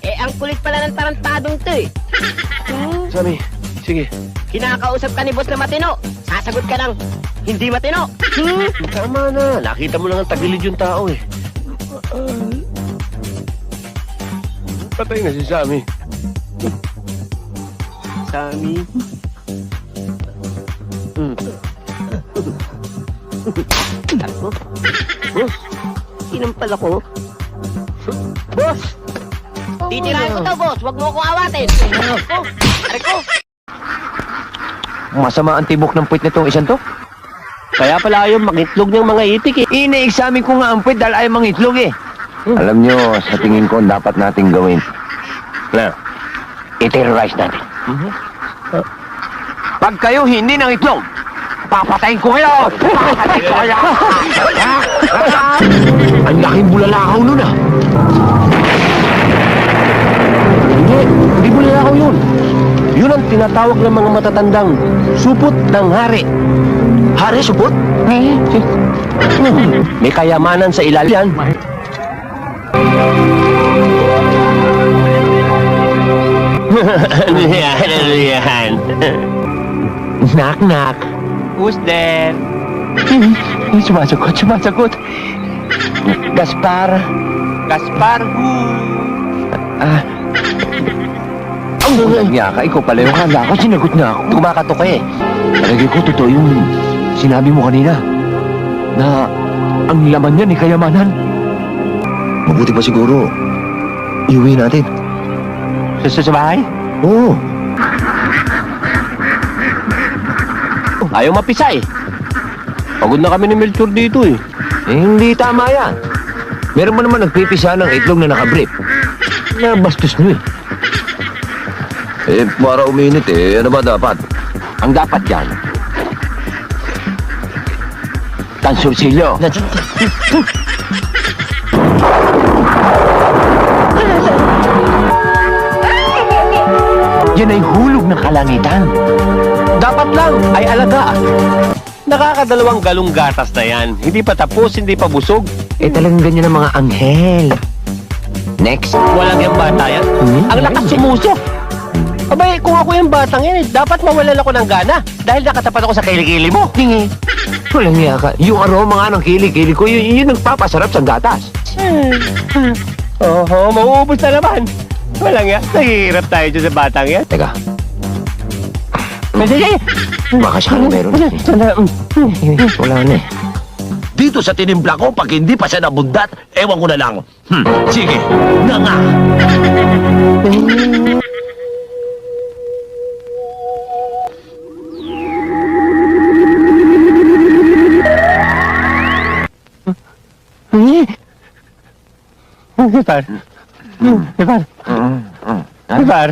Eh, ang kulit pala ng tarantadong to eh. Sammy, sige. Kinakausap ka ni boss na matino. Sasagot ka ng hindi matino. Tama na. Nakita mo lang ang tagilid yung tao eh. Patay na si Sammy. Sammy. Ako? Boss, sinampal ako. Boss! Titirahin ko to, boss. Huwag mo akong awatin. Oh, aray ko. Masama ang tibok ng puwit nitong isang to. Kaya pala ayaw mangitlog ng mga itik eh. Ine-examine ko nga ang puwit dahil ayaw mangitlog eh. Alam nyo, sa tingin ko, dapat nating gawin. Na, i-terrorize natin. Pag kayo hindi ng itlog, papatayin ko kayo! Papatayin ko kayo! Ang laking bulalakaw nun ah! Hindi bulalakaw yun. Yun ang tinatawag ng mga matatandang supot ng hari. Hari, supot? May kayamanan sa ilalim. Ano yan? Knock. Who's there? Sumasagot. Gaspar who? Ang ka, ikaw pala yung kala ko, sinagot na ako. Kumakatok ka eh. Talagay ko, totoo yung sinabi mo kanina. Na ang laman niya ni kayamanan. Mabuti pa siguro. Iuwi natin. Sa bahay? Oo. Ayaw mapisa eh. Pagod na kami ni Melchor dito eh. Hindi tama yan. Meron mo naman nagpipisa ng itlog na nakabrip. Nabastos nyo eh. Para uminit eh. Ano ba dapat? Ang dapat yan, tansursilyo. Yan ay hulog ng kalangitan. Dapat lang ay alaga. Nakakadalawang galong gatas na yan. Hindi pa tapos, hindi pa busog. Talagang ganyan ang mga anghel. Next. Walang yung bata yan. Ang lakas sumusok. Abay, kung ako yung batang yan, dapat mawalan ako ng gana. Dahil nakatapat ako sa kilikili mo. Tingi. Walang iya ka. Yung aroma nga ng kilikili ko, yun nagpapasarap sa gatas. Oho, mauubos na naman. Walang yan. Nahihirap tayo dyan sa batang yan. Teka. Baka siya meron. Wala na eh. dito sa tinimpla ko pag hindi pa siya nabundat, ewan ko na lang. Sige, nga. Ibar.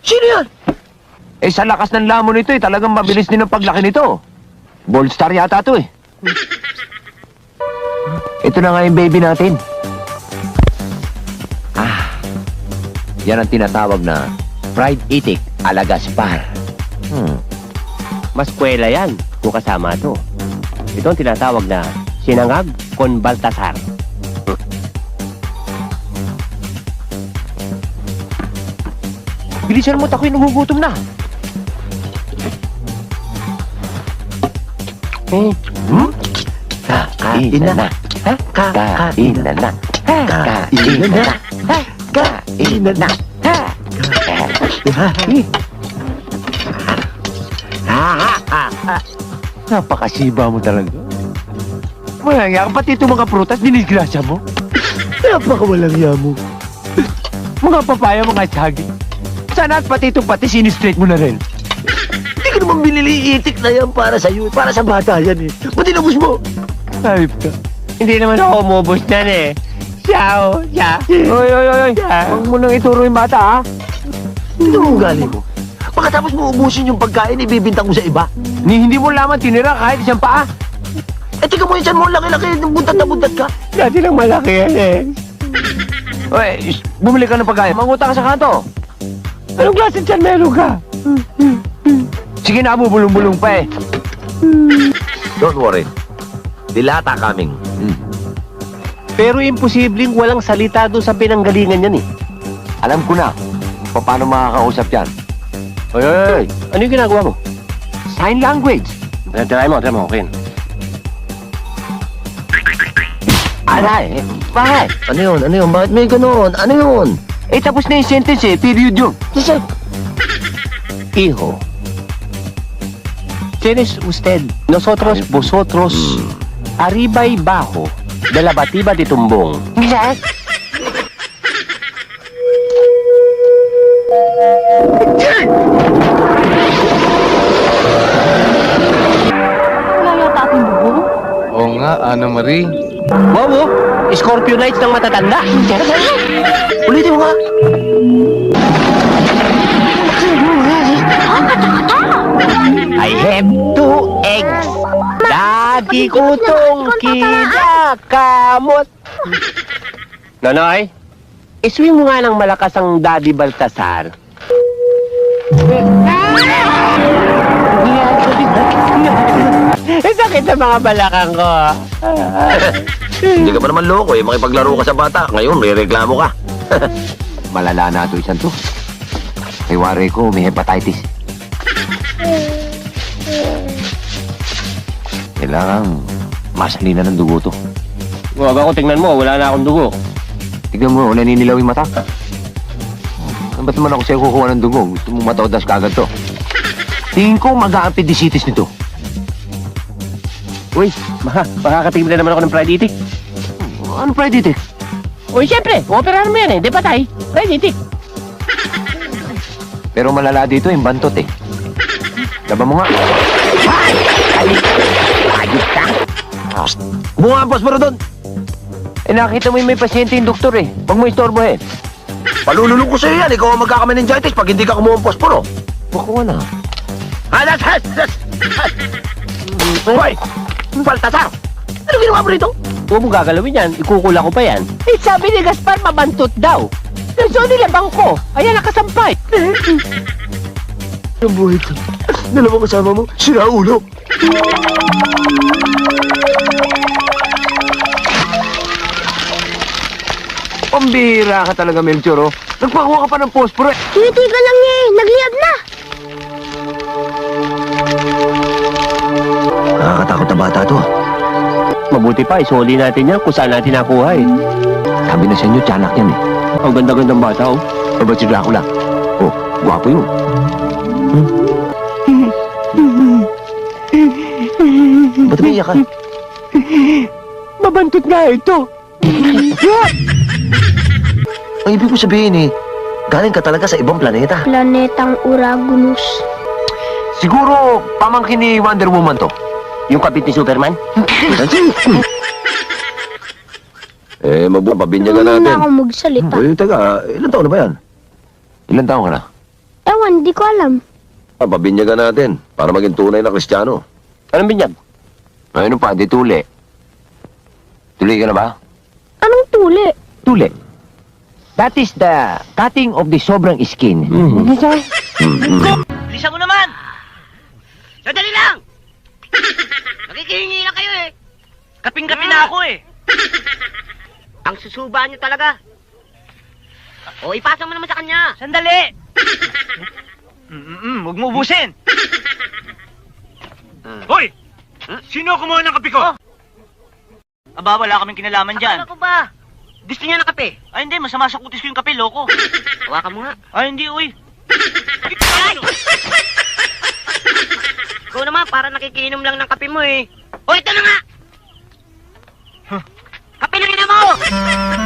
Sino yan? Sa lakas ng lamon nito talagang mabilis din ang paglaki nito. Gold star yata to Ito na nga yung baby natin. Yan ang tinatawag na fried itik Alagaspar. Mas kwela yan kung kasama to. Ito ang tinatawag na sinangag con Baltasar. Bilisan mo, ako'y nagugutom na. Kain na. Kain na. Kain na. Kain na. Napakasiba mo talaga. Walang yan, pati itong mga prutas, dinisgrasya mo. Napakawalang yan mo. Mga papaya, mga saging. Sana at pati itong pati, sinistraight mo na rin. Hindi ko naman binili itik na yan para sa'yo. Para sa bata yan Ba't inubos mo? Ayop ka. Hindi naman ako umubos niyan Siya. Oy. Huwag mo nang ituro yung bata, ha? Ito mo ugali mo. Pagkatapos mo ubusin yung pagkain, ibibintang mo sa iba. Hindi mo laman tinira kahit isang paa. Tika mo yan mo, laki-laki, buntat na buntat ka. Dati lang malaki yan Oy, bumili ka ng pagkain. Mangutang ka sa kanto. Anong klase dyan meron ka? Sige na, bubulong-bulong pa Don't worry. Dilata kaming. Pero imposibleng walang salita doon sa pinanggalingan yan Alam ko na kung paano makakausap yan. Oy. Ano yung ginagawa mo? Sign language. Try mo, okay. Aray, bakit? Ano yun? Bakit may ganoon? Ano yun? Tapos na yung sentence period yun. Hijo. ¿Quiénes usted? Nosotros, vosotros, arriba y bajo de la batiba de tumbong. Wala yata ating dugo. Oo nga, Ana Marie. Wow, Scorpio Knights ng matatanda. Ulitin mo nga. I have 2 eggs. Lagi ko tong kinakamot. Nonoy, iswing mo nga ng malakas ang Daddy Baltasar. Sakit sa mga balakang ko. Hindi ka pa naman loko makipaglaro ka sa bata. Ngayon, may reklamo ka. Malala na ito isang to. Kay wari ko, may hepatitis. Kailangan masalina ng dugo to. Huwag ako, tingnan mo, wala na akong dugo. Tignan mo, naninilaw yung mata. Ba't naman ako sa'yo kukuha ng dugo? Gusto mo matodas kagad to. Tingin ko mag-a-appendicitis nito. Uy, makakatigil na naman ako ng fried itik. Ano fried itik? Uy, siyempre, operahan mo yan di ba tay? Fried itik. Pero malala dito yung bantot Laban mo nga. Ayos ka. Bunga ang posporo doon. Nakita mo yung may pasyente yung doktor Huwag mo istorbohin. Palululong ko sa'yo yan. Ikaw ang magkaka-meningitis pag hindi ka kumuha ang posporo. Bako na. Hoy! Baltasar! Ano ginawa mo rito? Huwag mo gagalawin yan, ikukula ko pa yan. Sabi ni Gaspar, mabantot daw. So nilabang ko. Ayan, nakasampay. Ang buhay ko. Dalawang kasama mo, sira ulo. Pambihira ka talaga, Melchor Nagpakuha ka pa ng posporo Tinitigan lang niya nagliyab na. Nakakatakot na bata to. Mabuti pa, isuli natin yan kung saan natin nakuha Sabi na sa inyo, tiyanak yan Ang ganda-gandang bata O ba't si Dracula? Gwapo yun. Ba't umiiyak ka? Mabantot nga ito. Ang ibig ko sabihin galing ka talaga sa ibang planeta. Planetang Uragunus. Siguro, pamangkin ni Wonder Woman to. Yung kapit ni Superman? Mababinyagan Marunong na natin. ako magsalita. Teka, ilan taon na ba yan? Ilan taon ka na? Ewan, di ko alam. Babinyagan natin para maging tunay na Kristiyano. Anong binyag? Ayun pa, di tuli. Tuli ka na ba? Anong tuli? Tuli. That is the cutting of the sobrang skin. Bilisan mo naman! Sandali lang! Nakikihingi lang kayo eh. Kaping-kapi na ako eh. Ang susuba niyo talaga. O, ipasa mo naman sa kanya. Sandali! Huwag mo ubusin! Hoy! Sino kumuha ng kape ko? Aba, wala kaming kinalaman dyan. Ano ko ba? Gusto niya ng kape? Ay, hindi. Masama sa kutis ko yung kape, loko. Hawakan mo nga. Ay, hindi, uy. Ay! Ikaw naman, para nakikiinom lang ng kape mo eh. O, ito na nga! Kape na ina mo!